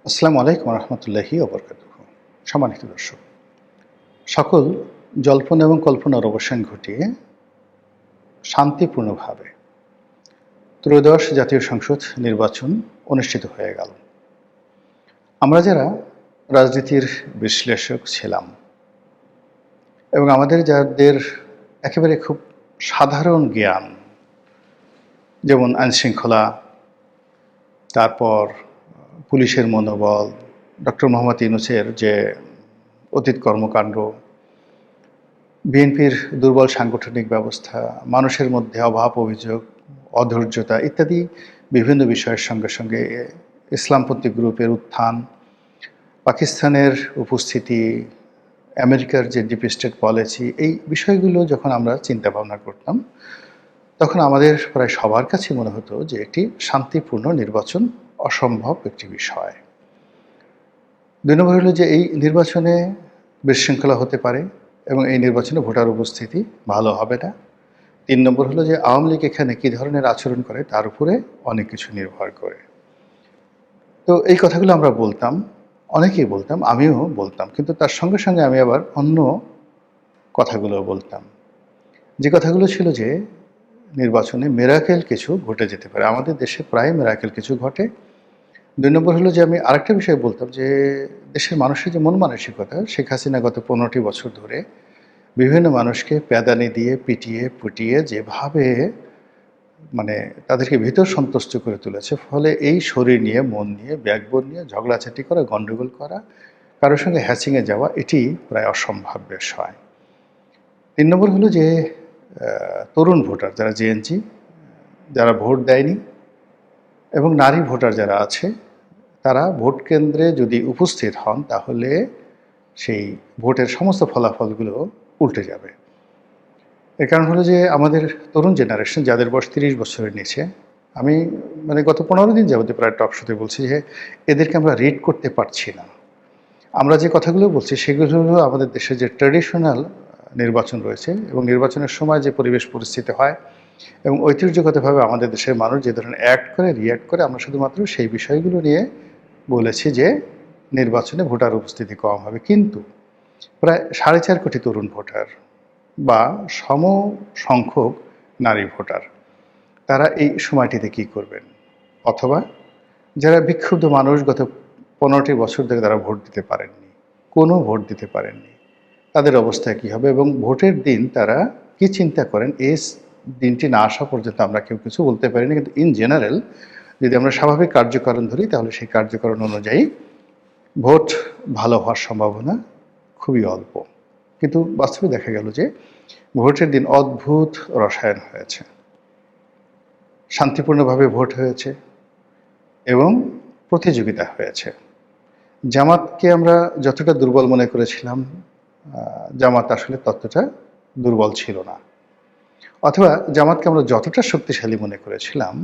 আসসালামু আলাইকুম রহমতুল্লাহি ওবরকাতুহু। সম্মানিত দর্শক, সকল জল্পনা এবং কল্পনার অবসান ঘটিয়ে শান্তিপূর্ণভাবে ত্রয়োদশ জাতীয় সংসদ নির্বাচন অনুষ্ঠিত হয়ে গেল। আমরা যারা রাজনীতির বিশ্লেষক ছিলাম এবং আমাদের যাদের একেবারে খুব সাধারণ জ্ঞান, যেমন আইনশৃঙ্খলা, তারপর পুলিশের মনোবল, ডক্টর মোহাম্মদ ইউনূসের যে অতীত কর্মকাণ্ড, বিএনপির দুর্বল সাংগঠনিক ব্যবস্থা, মানুষের মধ্যে অভাব অভিযোগ, অধৈর্যতা ইত্যাদি বিভিন্ন বিষয়ের সঙ্গে সঙ্গে ইসলামপন্থী গ্রুপের উত্থান, পাকিস্তানের উপস্থিতি, আমেরিকার যে ডিপ স্টেট পলিসি, এই বিষয়গুলো যখন আমরা চিন্তা ভাবনা করতাম, তখন আমাদের প্রায় সবার কাছে মনে হতো যে একটি শান্তিপূর্ণ নির্বাচন অসম্ভব একটি বিষয়। ২ নম্বর হলো যে এই নির্বাচনে বিশৃঙ্খলা হতে পারে এবং এই নির্বাচনে ভোটার উপস্থিতি ভালো হবে না। ৩ নম্বর হলো যে আওয়ামী লীগ এখানে কী ধরনের আচরণ করে তার উপরে অনেক কিছু নির্ভর করে। তো এই কথাগুলো আমরা বলতাম, অনেকেই বলতাম, আমিও বলতাম, কিন্তু তার সঙ্গে সঙ্গে আমি আবার অন্য কথাগুলো বলতাম, যে কথাগুলো ছিল যে নির্বাচনে মিরাকেল কিছু ঘটে যেতে পারে। আমাদের দেশে প্রায় মিরাকেল কিছু ঘটে। ২ নম্বর হলো যে আমি আরেকটা বিষয় বলতাম যে দেশের মানুষের যে মন মানসিকতা, শেখ হাসিনা গত ১৫টি বছর ধরে বিভিন্ন মানুষকে প্যাদানি দিয়ে পিটিয়ে পুটিয়ে যেভাবে তাদেরকে ভীত সন্ত্রস্ত করে তুলেছে, ফলে এই শরীর নিয়ে, মন নিয়ে, ব্যাকবোন নিয়ে ঝগড়াঝাটি করা, গণ্ডগোল করা, কারোর সঙ্গে হ্যাচিংয়ে যাওয়া, এটি প্রায় অসম্ভব বিষয়। ৩ নম্বর হলো যে তরুণ ভোটার যারা জেএনজি, যারা ভোট দেয়নি, এবং নারী ভোটার যারা আছে, তারা ভোট কেন্দ্রে যদি উপস্থিত হন তাহলে সেই ভোটের সমস্ত ফলাফলগুলো উল্টে যাবে। এর কারণ হলো যে আমাদের তরুণ জেনারেশন যাদের বয়স ৩০ বছরের নিচে, আমি গত ১৫ দিন যাবত প্রায় টক শোতে বলছি যে এদেরকে আমরা রিড করতে পারছি না। আমরা যে কথাগুলো বলছি সেগুলো হলো আমাদের দেশের যে ট্র্যাডিশনাল নির্বাচন রয়েছে এবং নির্বাচনের সময় যে পরিবেশ পরিস্থিতি হয় এবং ঐতিহ্যগতভাবে আমাদের দেশের মানুষ যে ধরনের অ্যাক্ট করে, রিয়্যাক্ট করে, আমরা শুধুমাত্র সেই বিষয়গুলো নিয়ে বলেছি যে নির্বাচনে ভোটার উপস্থিতি কম হবে। কিন্তু প্রায় ৪.৫ কোটি তরুণ ভোটার বা সমসংখ্যক নারী ভোটার, তারা এই সময়টিতে কী করবেন? অথবা যারা বিক্ষুব্ধ মানুষ, গত ১৫টি বছর ধরে তারা ভোট দিতে পারেননি, কোনো ভোট দিতে পারেননি, তাদের অবস্থা কী হবে এবং ভোটের দিন তারা কী চিন্তা করেন, এই দিনটি না আসা পর্যন্ত আমরা কেউ কিছু বলতে পারি না। কিন্তু ইন জেনারেল যদি আমরা স্বাভাবিক কার্যকারণ ধরি তাহলে সেই কার্যকারণ অনুযায়ী ভোট ভালো হওয়ার সম্ভাবনা খুবই অল্প। কিন্তু বাস্তবে দেখা গেল যে ভোটের দিন অদ্ভুত রসায়ন হয়েছে, শান্তিপূর্ণভাবে ভোট হয়েছে এবং প্রতিযোগিতা হয়েছে। জামাতকে আমরা যতটা দুর্বল মনে করেছিলাম, জামাত আসলে ততটা দুর্বল ছিল না। অথবা জামাতকে আমরা যতটা শক্তিশালী মনে করেছিলাম,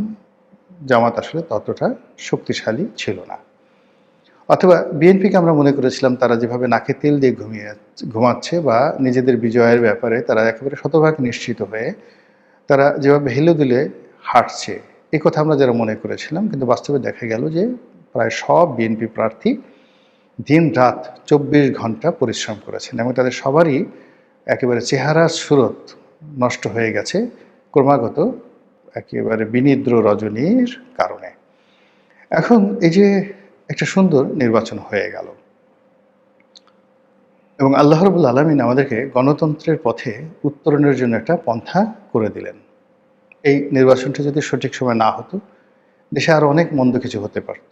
জামাত আসলে ততটা শক্তিশালী ছিল না। অথবা বিএনপিকে আমরা মনে করেছিলাম তারা যেভাবে নাকে তেল দিয়ে ঘুমাচ্ছে বা নিজেদের বিজয়ের ব্যাপারে তারা একেবারে শতভাগ নিশ্চিত হয়ে তারা যেভাবে হেলে-দুলে হাঁটছে, এই কথা আমরা যারা মনে করেছিলাম, কিন্তু বাস্তবে দেখা গেল যে প্রায় সব বিএনপি প্রার্থী দিন-রাত ২৪ ঘন্টা পরিশ্রম করেছেন এবং তাদের সবারই একেবারে চেহারা সুরত নষ্ট হয়ে গেছে ক্রমাগত একেবারে বিনিদ্র রজনীর কারণে। এখন এই যে একটা সুন্দর নির্বাচন হয়ে গেল এবং আল্লাহ রাব্বুল আলামিন আমাদেরকে গণতন্ত্রের পথে উত্তরণের জন্য একটা পন্থা করে দিলেন। এই নির্বাচনটা যদি সঠিক সময় না হতো, দেশে আরও অনেক মন্দ কিছু হতে পারত,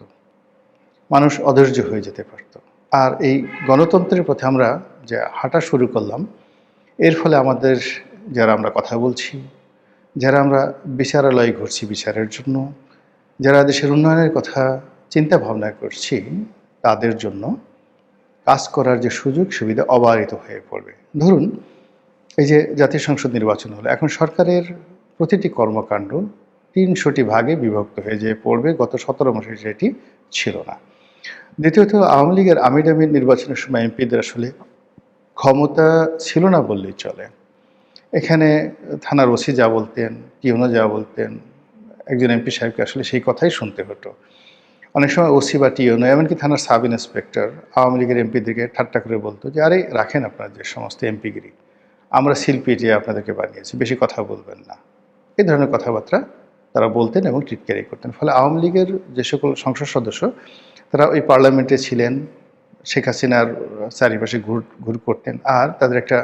মানুষ অধৈর্য হয়ে যেতে পারত। আর এই গণতন্ত্রের পথে আমরা যে হাঁটা শুরু করলাম, এর ফলে আমাদের যারা আমরা কথা বলছি, যারা আমরা বিচারালয়ে ঘুরছি বিচারের জন্য, যারা দেশের উন্নয়নের কথা চিন্তা ভাবনা করছি, তাদের জন্য কাজ করার যে সুযোগ সুবিধা অবারিত হয়ে পড়বে। ধরুন এই যে জাতীয় সংসদ নির্বাচন হলো, এখন সরকারের প্রতিটি কর্মকাণ্ড ৩০০টি ভাগে বিভক্ত হয়ে যেয়ে পড়বে, গত ১৭ মাসে সেটি ছিল না। দ্বিতীয়ত আওয়ামী লীগের আমির নির্বাচনের সময় এমপিদের আসলে ক্ষমতা ছিল না বললেই চলে। এখানে থানার ওসি যা বলতেন, পিওনও যা বলতেন, একজন এমপি সাহেবকে আসলে সেই কথাই শুনতে হতো। অনেক সময় ওসি বা টিও নয়, এমনকি থানার সাব ইন্সপেক্টর আওয়ামী লীগের এমপিদেরকে ঠাট্টা করে বলতো যে আরে রাখেন আপনার যে সমস্ত এমপিগিরি, আমরা সিল পিটিয়ে আপনাদেরকে বানিয়েছি, বেশি কথা বলবেন না। এই ধরনের কথাবার্তা তারা বলতেন এবং টিটকারি করতেন। ফলে আওয়ামী লীগের যে সকল সংসদ সদস্য তারা ওই পার্লামেন্টে ছিলেন, শেখ হাসিনার চারিপাশে ঘুর করতেন, আর তাদের একটা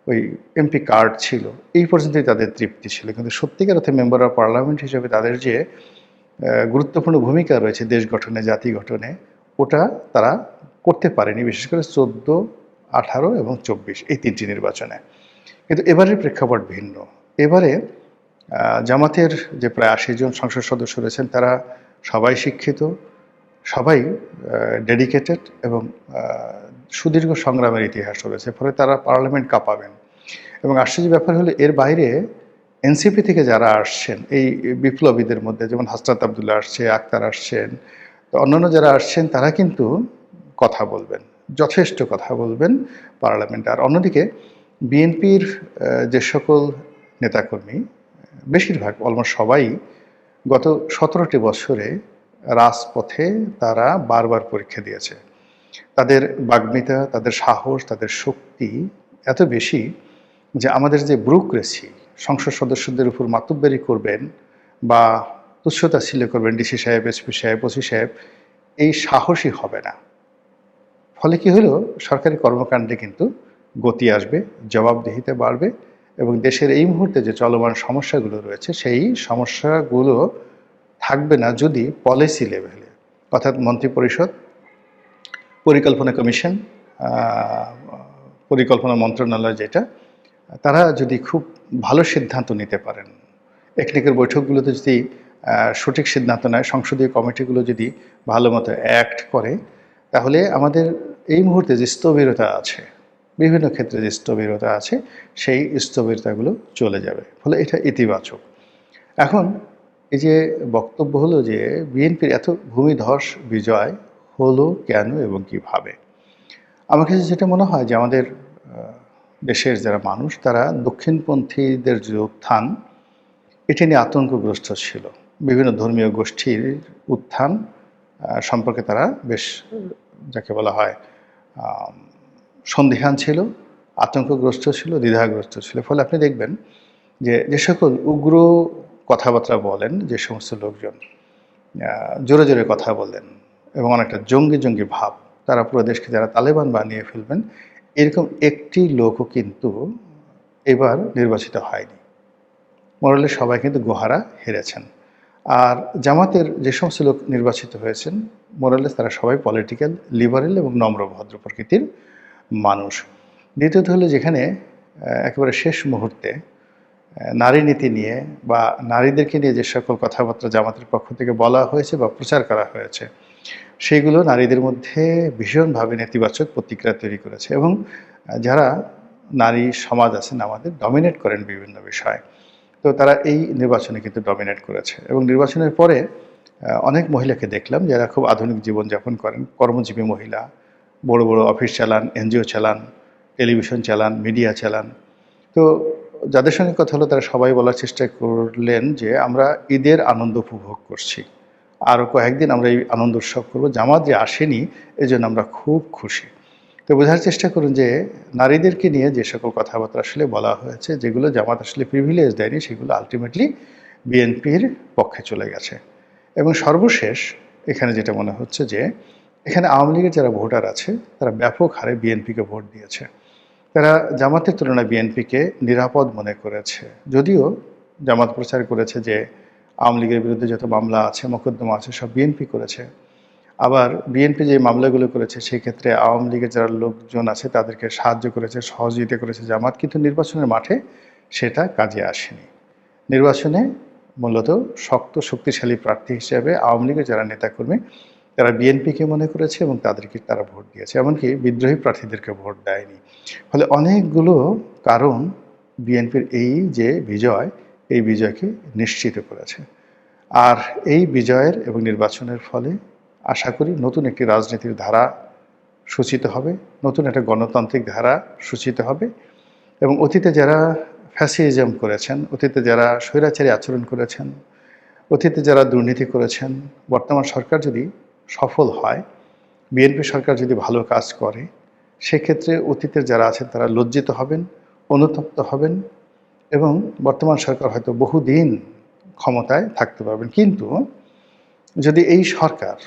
ওই এমপি কার্ড ছিল, এই পর্যন্তই তাদের তৃপ্তি ছিল। কিন্তু সত্যিকার অর্থে মেম্বার অফ পার্লামেন্ট হিসেবে তাদের যে গুরুত্বপূর্ণ ভূমিকা রয়েছে দেশ গঠনে, জাতি গঠনে, ওটা তারা করতে পারেনি, বিশেষ করে 14, 18 এবং 24 এই 3টি নির্বাচনে। কিন্তু এবারের প্রেক্ষাপট ভিন্ন। এবারে জামাতের যে প্রায় 80 জন সংসদ সদস্য রয়েছেন তারা সবাই শিক্ষিত, সবাই ডেডিকেটেড এবং সুদীর্ঘ সংগ্রামের ইতিহাস রয়েছে, ফলে তারা পার্লামেন্ট কাঁপাবেন। এবং আশ্চর্য ব্যাপার হলো এর বাইরে এনসিপি থেকে যারা আসছেন এই বিপ্লবীদের মধ্যে, যেমন হাসরাত আবদুল্লাহ আসছে, আক্তার আসছেন, তো অন্যান্য যারা আসছেন তারা কিন্তু কথা বলবেন, যথেষ্ট কথা বলবেন পার্লামেন্টে। আর অন্যদিকে বিএনপির যে সকল নেতাকর্মী, বেশিরভাগ অলমোস্ট সবাই গত 17টি বছরে রাজপথে তারা বারবার পরীক্ষা দিয়েছে। তাদের বাগ্মিতা, তাদের সাহস, তাদের শক্তি এত বেশি যে আমাদের যে ব্যুরোক্রেসি, সংসদ সদস্যদের উপর মাতব্বরি করবেন বা তুচ্ছতাচ্ছিল্য করবেন ডিসি সাহেব, এসপি সাহেব, ওসি সাহেব, এই সাহসই হবে না। ফলে কি হলো, সরকারি কর্মকাণ্ডে কিন্তু গতি আসবে, জবাবদিহিতে বাড়বে এবং দেশের এই মুহূর্তে যে চলমান সমস্যাগুলো রয়েছে সেই সমস্যাগুলো থাকবে না যদি পলিসি লেভেলে, অর্থাৎ মন্ত্রিপরিষদ, পরিকল্পনা কমিশন, পরিকল্পনা মন্ত্রণালয় যেটা, তারা যদি খুব ভালো সিদ্ধান্ত নিতে পারেন, একনেকের বৈঠকগুলোতে যদি সঠিক সিদ্ধান্ত নেয়, সংসদীয় কমিটিগুলো যদি ভালো মতো অ্যাক্ট করে, তাহলে আমাদের এই মুহূর্তে যে স্থবিরতা আছে, বিভিন্ন ক্ষেত্রে যে স্থবিরতা আছে, সেই স্থবিরতাগুলো চলে যাবে। ফলে এটা ইতিবাচক। এখন এই যে বক্তব্য হলো যে বিএনপির এত ভূমিধস বিজয় হলো কেন এবং কিভাবে, আমার কাছে যেটা মনে হয় যে আমাদের দেশের যারা মানুষ তারা দক্ষিণপন্থীদের যে উত্থান, এটি নিয়ে আতঙ্কগ্রস্ত ছিল। বিভিন্ন ধর্মীয় গোষ্ঠীর উত্থান সম্পর্কে তারা বেশ, যাকে বলা হয়, সন্দিহান ছিল, আতঙ্কগ্রস্ত ছিল, দ্বিধাগ্রস্ত ছিল। ফলে আপনি দেখবেন যে যে সকল উগ্র কথাবার্তা বলেন যে সমস্ত লোকজন, জোরে জোরে কথা বলেন এবং অনেকটা জঙ্গি জঙ্গি ভাব, তারা পুরো দেশকে যারা তালেবান বানিয়ে ফেলবেন, এরকম একটি লোকও কিন্তু এবার নির্বাচিত হয়নি। মোরালে সবাই কিন্তু গোহারা হেরেছেন। আর জামাতের যে সমস্ত লোক নির্বাচিত হয়েছেন, মোরালে তারা সবাই পলিটিক্যাল, লিবারেল এবং নম্র ভদ্র প্রকৃতির মানুষ। দ্বিতীয়ত হলো যেখানে একেবারে শেষ মুহূর্তে নারী নীতি নিয়ে বা নারীদেরকে নিয়ে যে সকল কথাবার্তা জামাতের পক্ষ থেকে বলা হয়েছে বা প্রচার করা হয়েছে, সেইগুলো নারীদের মধ্যে ভীষণভাবে নেতিবাচক প্রতিক্রিয়া তৈরি করেছে এবং যারা নারী সমাজ আছেন আমাদের, ডমিনেট করেন বিভিন্ন বিষয়, তো তারা এই নির্বাচনে কিন্তু ডমিনেট করেছে। এবং নির্বাচনের পরে অনেক মহিলাকে দেখলাম যারা খুব আধুনিক জীবনযাপন করেন, কর্মজীবী মহিলা, বড় বড় অফিস চালান, এনজিও চালান, টেলিভিশন চালান, মিডিয়া চালান। তো যাদের সঙ্গে কথা হলো তারা সবাই বলার চেষ্টা করলেন যে আমরা ঈদের আনন্দ উপভোগ করছি, আরও কয়েকদিন আমরা এই আনন্দ উৎসব করবো, জামাত যে আসেনি এজন্য আমরা খুব খুশি। তো বোঝার চেষ্টা করুন যে নারীদেরকে নিয়ে যে সকল কথাবার্তা আসলে বলা হয়েছে, যেগুলো জামাত আসলে প্রিভিলেজ দেয়নি, সেগুলো আলটিমেটলি বিএনপির পক্ষে চলে গেছে। এবং সর্বশেষ এখানে যেটা মনে হচ্ছে যে এখানে আওয়ামী লীগের যারা ভোটার আছে তারা ব্যাপক হারে বিএনপিকে ভোট দিয়েছে। তারা জামাতের তুলনায় বিএনপিকে নিরাপদ মনে করেছে। যদিও জামাত প্রচার করেছে যে আওয়ামী লীগের বিরুদ্ধে যত মামলা আছে, মোকদ্দমা আছে, সব বিএনপি করেছে। আবার বিএনপি যে মামলাগুলো করেছে সেই ক্ষেত্রে আওয়ামী লীগের যারা লোকজন আছে তাদেরকে সাহায্য করেছে, সহযোগিতা করেছে জামাত, কিন্তু নির্বাচনের মাঠে সেটা কাজে আসেনি। নির্বাচনে মূলত শক্ত শক্তিশালী প্রার্থী হিসেবে আওয়ামী লীগের যারা নেতাকর্মী তারা বিএনপিকে মনে করেছে এবং তাদেরকে তারা ভোট দিয়েছে, এমনকি বিদ্রোহী প্রার্থীদেরকে ভোট দেয়নি। ফলে অনেকগুলো কারণ বিএনপির এই যে বিজয়, এই বিজয়কে নিশ্চিত করেছে। আর এই বিজয়ের এবং নির্বাচনের ফলে আশা করি নতুন একটি রাজনীতির ধারা সূচিত হবে, নতুন একটা গণতান্ত্রিক ধারা সূচিত হবে এবং অতীতে যারা ফ্যাসিজম করেছেন, অতীতে যারা স্বৈরাচারী আচরণ করেছেন, অতীতে যারা দুর্নীতি করেছেন, বর্তমান সরকার যদি সফল হয়, বিএনপি সরকার যদি ভালো কাজ করে, সেক্ষেত্রে অতীতের যারা আছেন তারা লজ্জিত হবেন, অনুতপ্ত হবেন এবং বর্তমান সরকার হয়তো বহুদিন ক্ষমতায় থাকতে পারবেন। কিন্তু যদি এই সরকার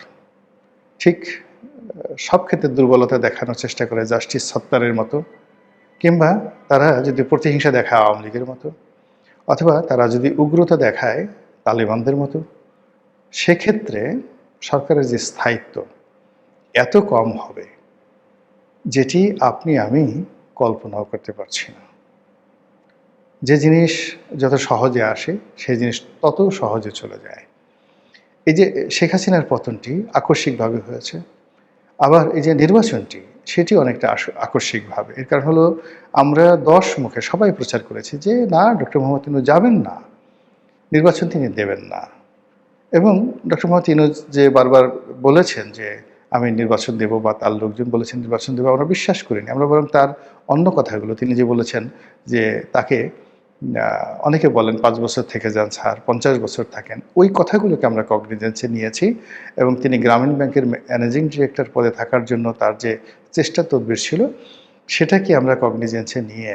ঠিক সব ক্ষেত্রে দুর্বলতা দেখানোর চেষ্টা করে জাস্টিস সত্তারের মতো, কিংবা তারা যদি প্রতিহিংসা দেখায় আওয়ামী লীগের মতো, অথবা তারা যদি উগ্রতা দেখায় তালেবানদের মতো, সেক্ষেত্রে সরকারের যে স্থায়িত্ব এত কম হবে যেটি আপনি আমি কল্পনাও করতে পারছি না। যে জিনিস যত সহজে আসে সেই জিনিস তত সহজে চলে যায়। এই যে শেখ হাসিনার পতনটি আকস্মিকভাবে হয়েছে, আবার এই যে নির্বাচনটি সেটি অনেকটা আকস্মিকভাবে। এর কারণ হলো আমরা 10 মুখে সবাই প্রচার করেছি যে না, ডক্টর মোহাম্মদ ইউনূস যাবেন না, নির্বাচন তিনি দেবেন না। এবং ডক্টর মোহাম্মদ ইউনূস যে বারবার বলেছেন যে আমি নির্বাচন দেব, বা তার লোকজন বলেছেন নির্বাচন দেব, আমরা বিশ্বাস করিনি। আমরা বরং তার অন্য কথাগুলো, তিনি যে বলেছেন যে তাকে অনেকে বলেন 5 বছর থেকে যান স্যার, 50 বছর থাকেন, ওই কথাগুলোকে আমরা কগনিজেন্সে নিয়েছি। এবং তিনি গ্রামীণ ব্যাংকের ম্যানেজিং ডিরেক্টর পদে থাকার জন্য তার যে চেষ্টা তদবির ছিল, সেটাকে আমরা কগনিজেন্সে নিয়ে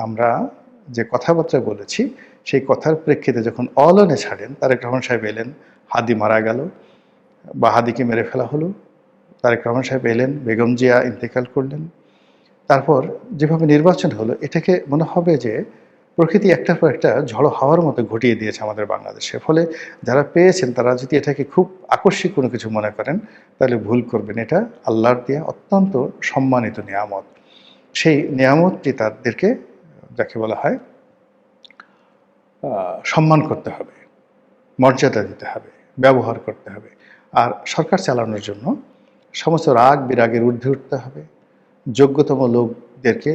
আমরা যে কথাবার্তা বলেছি, সেই কথার প্রেক্ষিতে যখন অলনে ছাড়েন, তারেক রহমান সাহেব এলেন, হাদি মারা গেল বা হাদিকে মেরে ফেলা হলো, তারেক রহমান সাহেব এলেন, বেগম জিয়া ইন্তেকাল করলেন, তারপর যেভাবে নির্বাচন হলো, এটাকে মনে হবে যে প্রকৃতি একটার পর একটা ঝড়ো হাওয়ার মতো ঘটিয়ে দিয়েছে আমাদের বাংলাদেশে। ফলে যারা পেয়েছেন তারা যদি এটাকে খুব আকস্মিক কোনো কিছু মনে করেন, তাহলে ভুল করবেন। এটা আল্লাহর দেয়া অত্যন্ত সম্মানিত নিয়ামত। সেই নিয়ামতটি তাদেরকে, যাকে বলা হয়, সম্মান করতে হবে, মর্যাদা দিতে হবে, ব্যবহার করতে হবে। আর সরকার চালানোর জন্য সমস্ত রাগ বিরাগের ঊর্ধ্বে উঠতে হবে। যোগ্যতম লোকদেরকে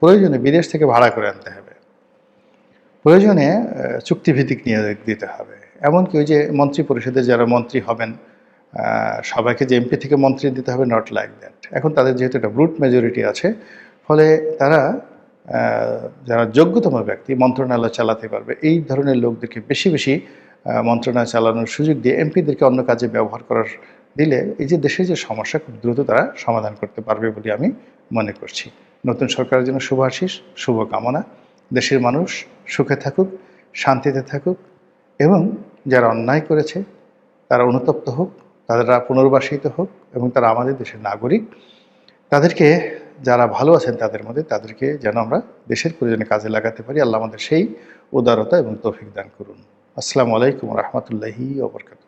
প্রয়োজনে বিদেশ থেকে ভাড়া করে আনতে হবে, প্রয়োজনে চুক্তিভিত্তিক নিয়োগ দিতে হবে। এমনকি ওই যে মন্ত্রী পরিষদে যারা মন্ত্রী হবেন, সবাইকে যে এমপি থেকে মন্ত্রী দিতে হবে, নট লাইক দ্যাট। এখন তাদের যেহেতু একটা ব্রুট মেজরিটি আছে, ফলে তারা যারা যোগ্যতম ব্যক্তি মন্ত্রণালয় চালাতে পারবে, এই ধরনের লোকদেরকে বেশি বেশি মন্ত্রণালয় চালানোর সুযোগ দিয়ে এমপিদেরকে অন্য কাজে ব্যবহার করার দিলে এই যে দেশের যে সমস্যা খুব দ্রুত তারা সমাধান করতে পারবে বলে আমি মনে করছি। নতুন সরকারের জন্য শুভাশিস, শুভকামনা। দেশের মানুষ সুখে থাকুক, শান্তিতে থাকুক, এবং যারা অন্যায় করেছে তারা অনুতপ্ত হোক, তারা পুনর্বাসিত হোক, এবং তারা আমাদের দেশের নাগরিক। তাদেরকে, যারা ভালো আছেন তাদের মধ্যে, তাদেরকে যেন আমরা দেশের প্রয়োজনে কাজে লাগাতে পারি। আল্লাহ আমাদের সেই উদারতা এবং তৌফিক দান করুন। আসসালামু আলাইকুম ওয়া রাহমাতুল্লাহি ওয়া বারাকাতুহু।